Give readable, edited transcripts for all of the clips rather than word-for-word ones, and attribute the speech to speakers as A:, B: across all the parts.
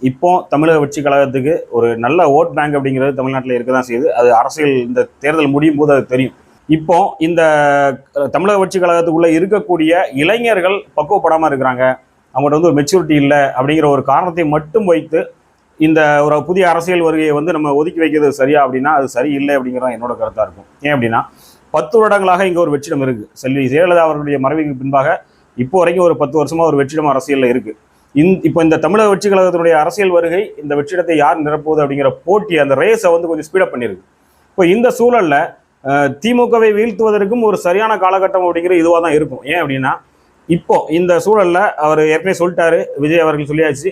A: இப்போ தமிழக வெற்றி கழகத்துக்கு ஒரு நல்ல ஓட் பேங்க் அப்படிங்கிறது தமிழ்நாட்டில் இருக்க தான் செய்யுது. அது அரசியல் இந்த தேர்தல் முடியும் போது அது தெரியும். இப்போ இந்த தமிழக வெற்றி கழகத்துக்குள்ள இருக்கக்கூடிய இளைஞர்கள் பக்குவப்படாமல் இருக்கிறாங்க, அவங்கள்ட்ட வந்து ஒரு மெச்சூரிட்டி இல்லை அப்படிங்கிற ஒரு காரணத்தை மட்டும் வைத்து இந்த ஒரு புதிய அரசியல் வருகையை வந்து நம்ம ஒதுக்கி வைக்கிறது சரியா அப்படின்னா அது சரியில்லை அப்படிங்கிறதான் என்னோட கருத்தாக இருக்கும். ஏன் அப்படின்னா 10 வருடங்களாக இங்கே ஒரு வெற்றிடம் இருக்குது. செல்வி ஜெயலலிதா அவர்களுடைய மறைவுக்கு பின்பாக இப்போ வரைக்கும் ஒரு 10 வருஷமாக ஒரு வெற்றிடம் அரசியலில் இருக்குது. இப்போ இந்த தமிழக வெற்றி கழகத்தினுடைய அரசியல் வருகை இந்த வெற்றிடத்தை யார் நிரப்புவது அப்படிங்கிற போட்டி, அந்த ரேஸை வந்து கொஞ்சம் ஸ்பீடப் பண்ணியிருக்கு. இப்போ இந்த சூழலில் திமுகவை வீழ்த்துவதற்கும் ஒரு சரியான காலகட்டம் அப்படிங்கிற இதுவாக தான் இருக்கும். ஏன் அப்படின்னா இப்போ இந்த சூழலில் அவர் ஏற்கனவே சொல்லிட்டாரு, விஜய் அவர்கள் சொல்லியாச்சு,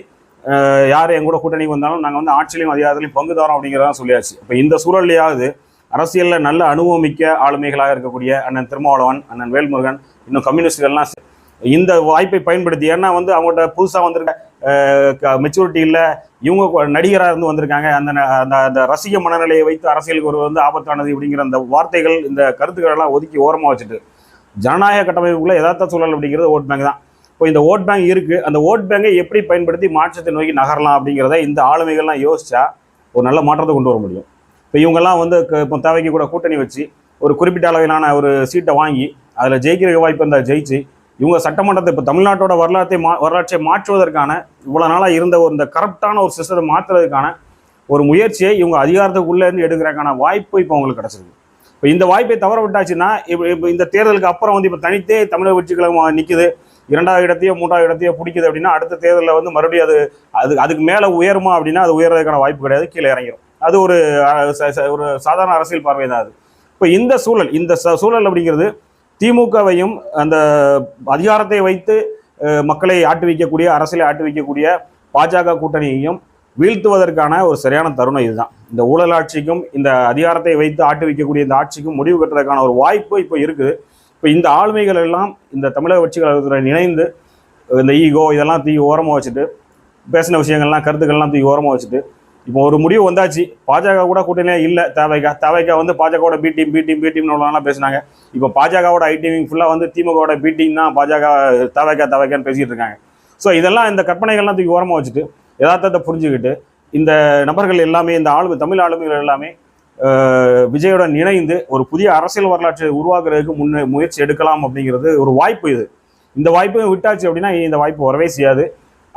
A: யார் என் கூட கூட்டணிக்கு வந்தாலும் நாங்கள் வந்து ஆட்சியிலையும் அதிகாரத்திலையும் பங்கு தரோம் அப்படிங்கிறதான் சொல்லியாச்சு. இப்போ இந்த சூழல்லையாவது அரசியலில் நல்ல அனுபவமிக்க ஆளுமைகளாக இருக்கக்கூடிய அண்ணன் திருமாவளவன், அண்ணன் வேல்முருகன், இன்னும் கம்யூனிஸ்டுகள்லாம் இந்த வாய்ப்பை பயன்படுத்தி, ஏன்னா வந்து அவங்கள்ட்ட புதுசாக வந்திருக்க மெச்சூரிட்டி இல்லை, இவங்க நடிகராக இருந்து வந்திருக்காங்க, அந்த அந்த ரசிக மனநிலையை வைத்து அரசியலுக்கு ஒரு வந்து ஆபத்தானது அப்படிங்கிற அந்த வார்த்தைகள், இந்த கருத்துக்கள் எல்லாம் ஒதுக்கி ஓரமாக வச்சுட்டு ஜனநாயக கட்டமைப்புக்குள்ள யதார்த்த சூழல் அப்படிங்கிறது ஓட் பேங்க் தான். இப்போ இந்த ஓட் பேங்க் இருக்குது, அந்த ஓட் பேங்கை எப்படி பயன்படுத்தி மாற்றத்தை நோக்கி நகரலாம் அப்படிங்கிறத இந்த ஆளுமைகள்லாம் யோசிச்சா ஒரு நல்ல மாற்றத்தை கொண்டு வர முடியும். இப்போ இவங்கெல்லாம் வந்து இப்போ தேவைக்கு கூட கூட்டணி வச்சு ஒரு குறிப்பிட்ட அளவிலான ஒரு சீட்டை வாங்கி அதில் ஜெயிக்கிற வாய்ப்பு இருந்தால் ஜெயிச்சு இவங்க சட்டமன்றத்தை இப்போ தமிழ்நாட்டோட வரலாற்றை மாற்றுவதற்கான இவ்வளோ நாளாக இருந்த ஒரு இந்த கரப்டான ஒரு சிஸ்டத்தை மாற்றுறதுக்கான ஒரு முயற்சியை இவங்க அதிகாரத்துக்குள்ளேருந்து எடுக்கிறதுக்கான வாய்ப்பு இப்போ அவங்களுக்கு கிடச்சிருக்கு. இப்போ இந்த வாய்ப்பை தவற விட்டாச்சுன்னா இப்போ இந்த தேர்தலுக்கு அப்புறம் வந்து இப்போ தனித்தே தமிழக வெற்றி கழகம் நிற்குது, 2வது இடத்தையோ 3வது இடத்தையோ பிடிக்குது அப்படின்னா அடுத்த தேர்தலில் வந்து மறுபடியும் அதுக்கு மேலே உயருமா அப்படின்னா அது உயர்றதுக்கான வாய்ப்பு கிடையாது, கீழே இறங்கிடும். அது ஒரு சாதாரண அரசியல் பார்வை தான் அது. இப்போ இந்த சூழல் அப்படிங்கிறது திமுகவையும் அந்த அதிகாரத்தை வைத்து மக்களை ஆட்டு வைக்கக்கூடிய, அரசியலை ஆட்டு வைக்கக்கூடிய பாஜக கூட்டணியையும் வீழ்த்துவதற்கான ஒரு சரியான தருணம் இதுதான். இந்த ஊழல் ஆட்சிக்கும் இந்த அதிகாரத்தை வைத்து ஆட்டு வைக்கக்கூடிய இந்த ஆட்சிக்கும் முடிவு கட்டுறதுக்கான ஒரு வாய்ப்பு இப்போ இருக்குது. இப்போ இந்த ஆளுமைகள் எல்லாம் இந்த தமிழக வெற்றி கழகத்துடன் இணைந்து இந்த ஈகோ இதெல்லாம் தூக்கி ஓரமாக வச்சுட்டு, பேசின விஷயங்கள்லாம் கருத்துக்கள்லாம் தூக்கி ஓரமாக வச்சுட்டு இப்போ ஒரு முடிவு வந்தாச்சு. பாஜக கூட கூட்டணியே இல்லை, தேவைக்கா வந்து பாஜகவோட பி டீம்னு பேசினாங்க. இப்போ பாஜகவோட ஐ டீமிங் ஃபுல்லாக வந்து திமுகவோட பி டீம் தான் பாஜக தேவைக்கான்னு பேசிட்டு இருக்காங்க. ஸோ இதெல்லாம் இந்த கற்பனைகள்லாம் தூக்கி ஓரமாக வச்சுட்டு யதார்த்தத்தை புரிஞ்சுக்கிட்டு இந்த நபர்கள் எல்லாமே, இந்த தமிழ் ஆளுமைகள் எல்லாமே விஜயுடன் இணைந்து ஒரு புதிய அரசியல் வரலாற்றை உருவாக்குறதுக்கு முயற்சி எடுக்கலாம் அப்படிங்கிறது ஒரு வாய்ப்பு. இந்த வாய்ப்பையும் விட்டாச்சு அப்படின்னா இந்த வாய்ப்பு வரவே செய்யாது.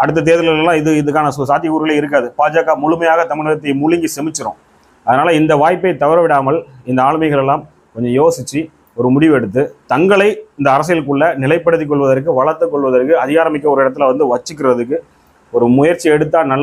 A: அடுத்த தேர்தலெல்லாம் இதுக்கான சாத்தியக்கூறுகளே இருக்காது. பாஜக முழுமையாக தமிழகத்தை முழுங்கி செமிச்சிரும். அதனால் இந்த வாய்ப்பை தவற விடாமல் இந்த ஆளுமைகள் எல்லாம் கொஞ்சம் யோசித்து ஒரு முடிவு எடுத்து தங்களை இந்த அரசியலுக்குள்ளே நிலைப்படுத்திக் கொள்வதற்கு, வளர்த்து கொள்வதற்கு, அதிகாரமிக்க ஒரு இடத்துல வந்து வச்சுக்கிறதுக்கு ஒரு முயற்சி எடுத்தால் நல்லா